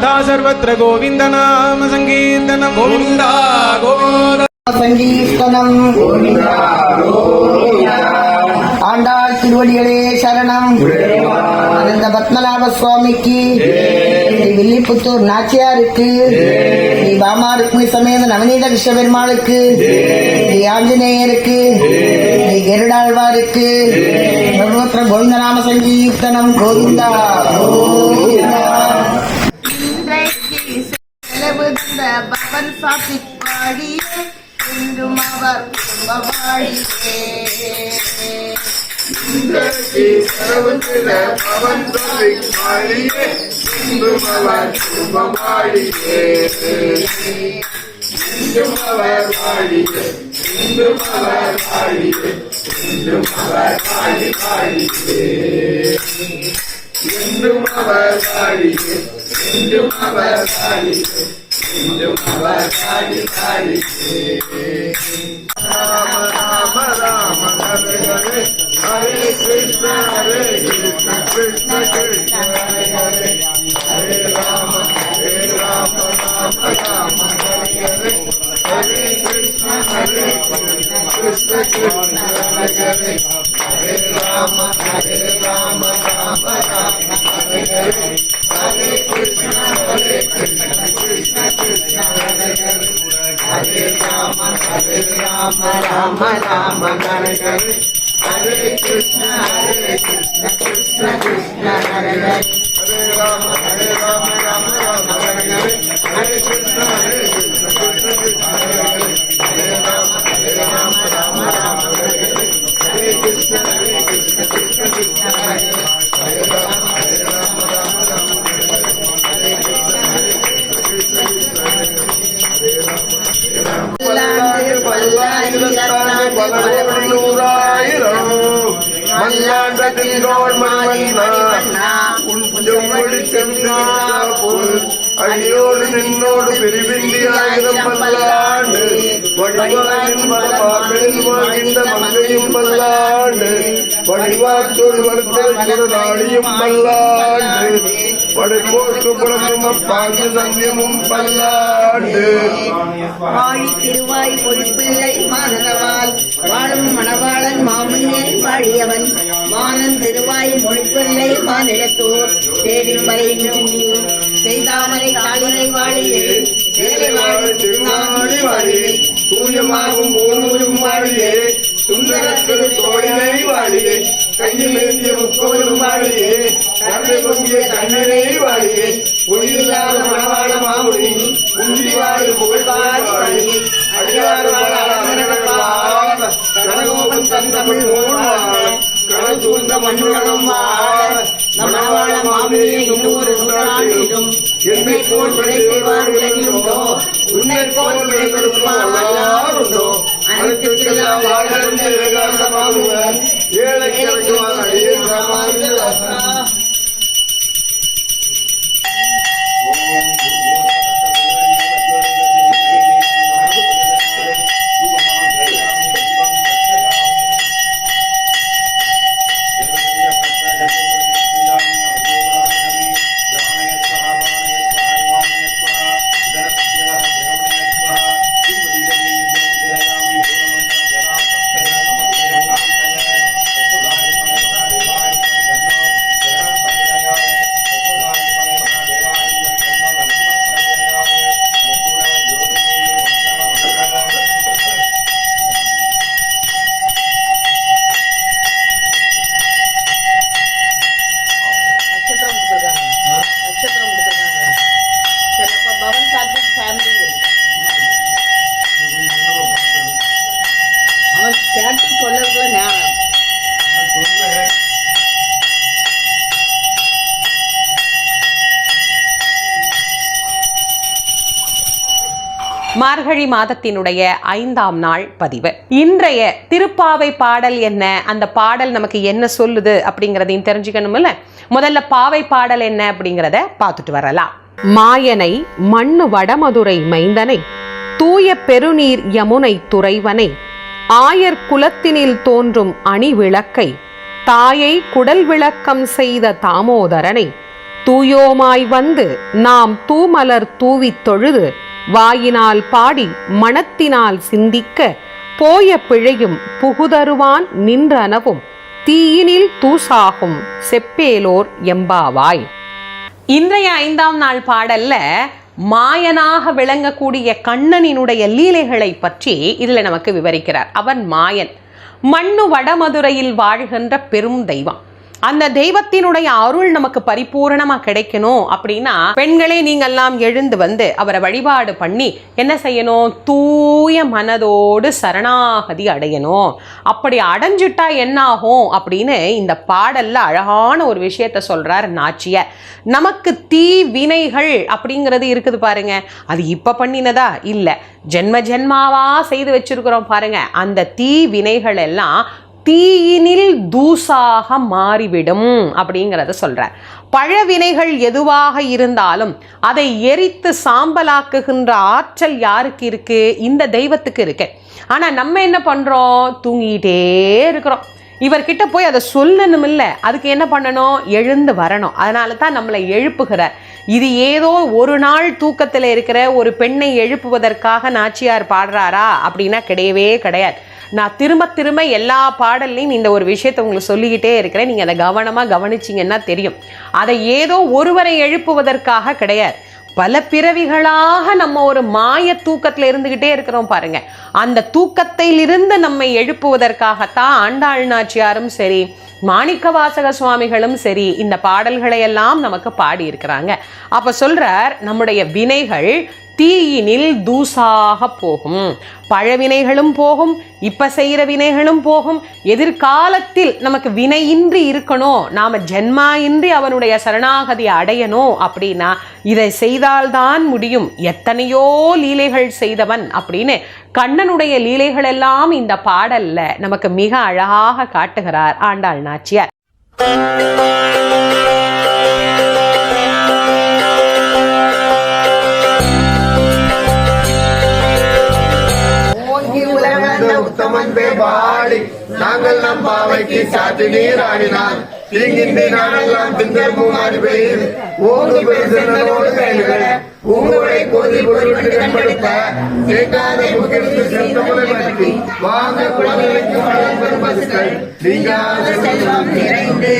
सर्वत्र गोविंद नाम संकीर्तनम गोविंदा गोविंद संकीर्तनम ஆண்டாள் திருவடிகளே சரணம். அனந்த பத்மநாப சுவாமிக்கு, ஸ்ரீ வில்லிபுத்தூர் நாச்சியாருக்கு, ஸ்ரீ பாமாருக்மி சமேத நவநீத கிருஷ்ண பெருமாளுக்கு, ஸ்ரீ ஆஞ்சநேயருக்கு, ஸ்ரீ கருடாழ்வாருக்கு சர்வத்திர கோவிந்த நாம சங்கீர்த்தனம் கோவிந்தா கோவிந்தா. பவன் சாத்தி பாடியே இன்றும் அவர் கும்பவாடியே சரவத்தில பவன் சாத்தி பாடியே இன்றும் அவர் கும்பவாடியே இன்றும் அவர் வாடியே இன்றும் அவர் வாடியே இன்றும் அவர் வாடி பாடியே இன்றும் அவர் வாடியே இன்றும் அவர் வாடியே இன்றும் அவர் வாடி பாடியே. ராம ராம ராம ஹரே ஹரே ஹரே கிருஷ்ண கிருஷ்ண கிருஷ்ண ஹரே ஹரே ஹரே ராம ராம ராம ஹரே ஹரே ஹரே கிருஷ்ண கிருஷ்ண கிருஷ்ண ஹரே ஹரே ஹரே ராம ராம ராம ஹரே ஹரே ஹரே கிருஷ்ண கிருஷ்ண கிருஷ்ண ஹரே ஹரே ஹரே ராம ராம ராம ஹரே ஹரே ஹரே கிருஷ்ண கிருஷ்ண கிருஷ்ண ஹரே ஹரே ஹரே ராம ராம ராம ஹரே ஹரே ஹரே கிருஷ்ண கிருஷ்ண கிருஷ்ண ஹரே ஹரே ஹரே ராம ராம ராம ஹரே ஹரே ஹரே கிருஷ்ண கிருஷ்ண கிருஷ்ண ஹரே ஹரே ஹரே ராம ராம ராம ஹரே ஹரே ஹரே கிருஷ்ண கிருஷ்ண கிருஷ்ண ஹரே பல்லாயிரம் மல்லாண்டத்தினோர் மன்னா உன் சென்றால் போல் அடியோடு நின்னோடு பிரிவிந்தியாயிரம் பல்லாண்டு வடிவாயின் வாழ்கின்ற மங்கையும் பல்லாண்டு வடிவாற்றோடு வருத்த நாடியும் பல்லாண்டு படைப்போர்க்கு புறமும் பாங்கு சந்தியமும் பல்லாண்டு. வாழி திருவாய் பொழிப்பிள்ளை மாதனவால் வாழும் மணவாளன் மாமன்யன் வாழியவன் மானன் திருவாய் மொழிப்பிள்ளை மாநிலத்தோர் தேடிப்பறை சிந்தியூர் செய்தாமரை காளினை வாழியே வேலை வாழி திருநாடு வாழியே தூயமாகும் ஊனூரும் வாழியே சுந்தரத்திரு தோழினை வாழியே கையில் ஏந்திய முக்கோலும் வாழியே கருணை பொங்கிய கண்ணனை வாழியே பொய்யில்லாத மணவாள மாமுனி உண்டி வாழி புகழ்வாரி வாழியே அடியார் வாழ கனகோபன் தந்தமிழ் கடல் சூழ்ந்த மண்ணுலகம் மணவாள மாமியை இன்னொரு நூறாண்டிலும் என்னை போல் விளை செய்வார் விளங்கியுண்டோ உன்னை போல் விளை கொடுப்பாருண்டோ அனைத்திற்கெல்லாம் வாழ்ந்த ஏகாந்தமாகுவர் ஏழை மார்கழி மாதத்தினுடைய 5ஆம் நாள் பதிவு. இன்றைய திருப்பாவை பாடல் என்ன, அந்த பாடல் நமக்கு என்ன சொல்லுது அப்படிங்கிறதையும் தெரிஞ்சுக்கணும்ல. முதல்ல பாவை பாடல் என்ன அப்படிங்கிறத பார்த்துட்டு வரலாம். மாயனை மண்ணு வடமதுரை மைந்தனை தூய பெருநீர் யமுனை துறைவனை ஆயர் குலத்தினில் தோன்றும் அணி விளக்கை தாயை குடல் விளக்கம் செய்த தாமோதரனை தூயோமாய் வந்து நாம் தூமலர் தூவித் தொழுது வாயினால் பாடி மனத்தினால் சிந்திக்க போய பிழையும் புகுதருவான் நின்றனவும் தீயினில் தூசாகும் செப்பேலோர் எம்பாவாய். இன்றைய 5ஆம் நாள் பாடல்ல மாயனாக விளங்கக்கூடிய கண்ணனினுடைய லீலைகளை பற்றி இதுல நமக்கு விவரிக்கிறார். அவன் மாயன், மண்ணு வடமதுரையில் வாழ்கின்ற பெரும் தெய்வம். அந்த தெய்வத்தினுடைய அருள் நமக்கு பரிபூரணமா கிடைக்கணும் அப்படின்னா பெண்களே நீங்கெல்லாம் எழுந்து வந்து அவரை வழிபாடு பண்ணி என்ன செய்யணும்? தூய மனதோடு சரணாகதி அடையணும். அப்படி அடைஞ்சிட்டா என்ன ஆகும் அப்படின்னு இந்த பாடல்ல அழகான ஒரு விஷயத்த சொல்றார் நாச்சியார். நமக்கு தீ வினைகள் அப்படிங்கிறது இருக்குது பாருங்க, அது இப்ப பண்ணினதா இல்ல, ஜென்ம ஜென்மாவா செய்து வச்சிருக்கிறோம் பாருங்க. அந்த தீ வினைகள் எல்லாம் தீயினில் தூசாக மாறிவிடும் அப்படிங்கிறத சொல்றார். பழவினைகள் எதுவாக இருந்தாலும் அதை எரித்து சாம்பலாக்குகின்ற ஆற்றல் யாருக்கு இருக்கு? இந்த தெய்வத்துக்கு இருக்கு. ஆனா நம்ம என்ன பண்றோம்? தூங்கிட்டே இருக்கிறோம். இவர்கிட்ட போய் அதை சொல்லணும் இல்லை, அதுக்கு என்ன பண்ணணும்? எழுந்து வரணும். அதனால தான் நம்மளை எழுப்புகிறார். இது ஏதோ ஒரு நாள் தூக்கத்தில் இருக்கிற ஒரு பெண்ணை எழுப்புவதற்காக நாச்சியார் பாடுறாரா அப்படின்னா கிடையவே கிடையாது. நான் திரும்ப திரும்ப எல்லா பாடல்லையும் இந்த ஒரு விஷயத்தை உங்களுக்கு சொல்லிக்கிட்டே இருக்கிறேன். நீங்கள் அதை கவனமாக கவனிச்சிங்கன்னா தெரியும். அதை ஏதோ ஒருவரை எழுப்புவதற்காக கிடையாது. பல பிறவிகளாக நம்ம ஒரு மாய தூக்கத்தில் இருந்துகிட்டே இருக்கிறோம் பாருங்க. அந்த தூக்கத்திலிருந்து நம்மை எழுப்புவதற்காகத்தான் ஆண்டாள் நாச்சியாரும் சரி, மாணிக்கவாசக சுவாமிகளும் சரி இந்த பாடல்களை எல்லாம் நமக்கு பாடி இருக்கிறாங்க. அப்ப சொல்றார், நம்முடைய வினைகள் தீயினில் தூசாக போகும். பழவினைகளும் போகும், இப்ப செய்கிற வினைகளும் போகும். எதிர்காலத்தில் நமக்கு வினையின்றி இருக்கணும், நாம ஜென்மா இன்றி அவனுடைய சரணாகதி அடையணும் அப்படின்னா இதை செய்தால்தான் முடியும். எத்தனையோ லீலைகள் செய்தவன் அப்படின்னு கண்ணனுடைய லீலைகள் எல்லாம் இந்த பாடல்ல நமக்கு மிக அழகாக காட்டுகிறார் ஆண்டாள் நாச்சியார். பாடி நாங்கள் நம் பாவைக்கு சாத்தி நீராடினான் தீங்கின்றி நாடெல்லாம் திங்கமும் மாறி பெய்யும் ஓங்கு பெருசனோடு கைகள் உங்களை கோதி பொருட்கள் கண்படுத்த கேட்காத முகிழ்ந்து செந்தமுலை பற்றி வாங்க குழந்தைக்கு வளர்ந்த பசுக்கள் நீங்காத செல்வம் நிறைந்து.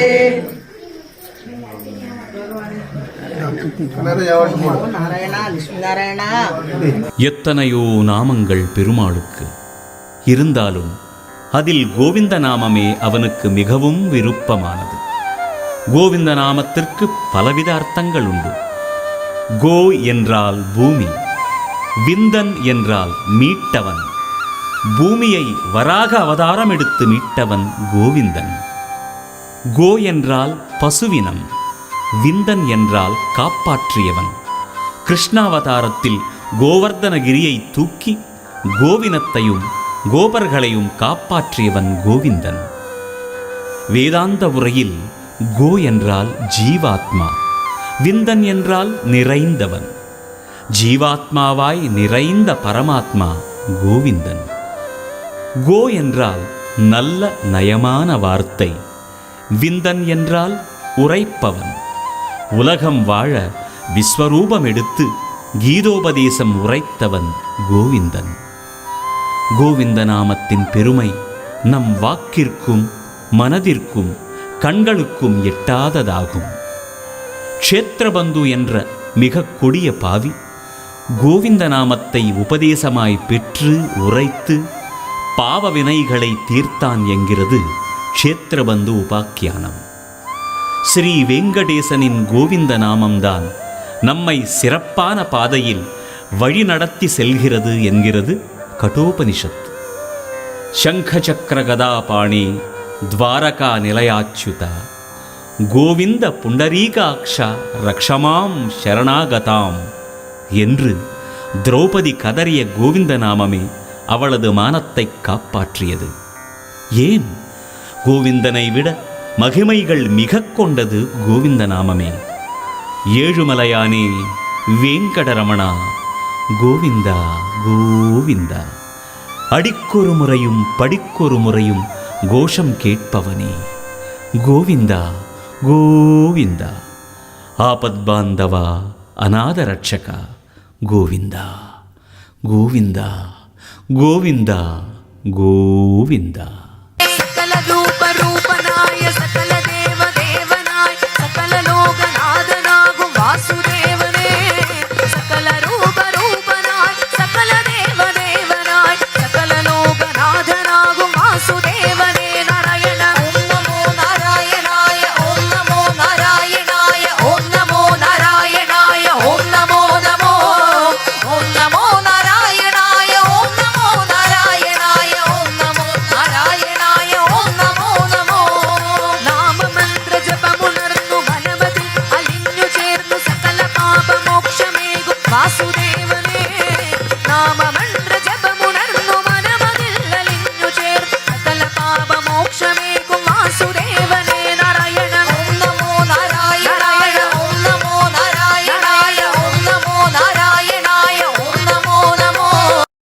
எத்தனையோ நாமங்கள் பெருமாளுக்கு இருந்தாலும் அதில் கோவிந்த நாமமே அவனுக்கு மிகவும் விருப்பமானது. கோவிந்த நாமத்திற்கு பலவித அர்த்தங்கள் உண்டு. கோ என்றால் பூமி, விந்தன் என்றால் மீட்டவன். பூமியை வராக அவதாரம் எடுத்து மீட்டவன் கோவிந்தன். கோ என்றால் பசுவினம், விந்தன் என்றால் காப்பாற்றியவன். கிருஷ்ணாவதாரத்தில் கோவர்தனகிரியை தூக்கி கோவினத்தையும் கோபர்களையும் காப்பாற்றியவன் கோவிந்தன். வேதாந்த உரையில் கோ என்றால் ஜீவாத்மா, விந்தன் என்றால் நிறைந்தவன். ஜீவாத்மாவாய் நிறைந்த பரமாத்மா கோவிந்தன். கோ என்றால் நல்ல நயமான வார்த்தை, விந்தன் என்றால் உரைப்பவன். உலகம் வாழ விஸ்வரூபம் எடுத்து கீதோபதேசம் உரைத்தவன் கோவிந்தன். கோவிந்த நாமத்தின் பெருமை நம் வாக்கிற்கும் மனதிற்கும் கண்களுக்கும் எட்டாததாகும். க்ஷேத்திரபந்து என்ற மிக கொடிய பாவி கோவிந்த நாமத்தை உபதேசமாய் பெற்று உரைத்து பாவ வினைகளை தீர்த்தான் என்கிறது க்ஷேத்திரபந்து உபாக்கியானம். ஸ்ரீ வெங்கடேசனின் கோவிந்த நாமம்தான் நம்மை சிறப்பான பாதையில் வழிநடத்தி செல்கிறது என்கிறது கட்டோபனிஷத். சங்கசக்கர கதாபாணி துவாரகா நிலையாச்சுத கோவிந்த புண்டரீகாக்ஷா ரக்ஷமாம் சரணாகதாம் என்று திரௌபதி கதறிய கோவிந்த நாமமே அவளது மானத்தை காப்பாற்றியது. ஏன்? கோவிந்தனை விட மகிமைகள் மிக கொண்டது கோவிந்த நாமமே. ஏழுமலையானே வேங்கடரமணா கோவிந்தா கோவிந்தா, அடிக்கொரு முறையும் படிக்கொரு முறையும் கோஷம் கேட்பவனே கோவிந்தா கோவிந்தா. ಆಪದ್ಬಾಂಧವ ಅನಾಥ ರಕ್ಷಕ ಗೋವಿಂದ ಗೋವಿಂದ ಗೋವಿಂದ ಗೋವಿಂದ.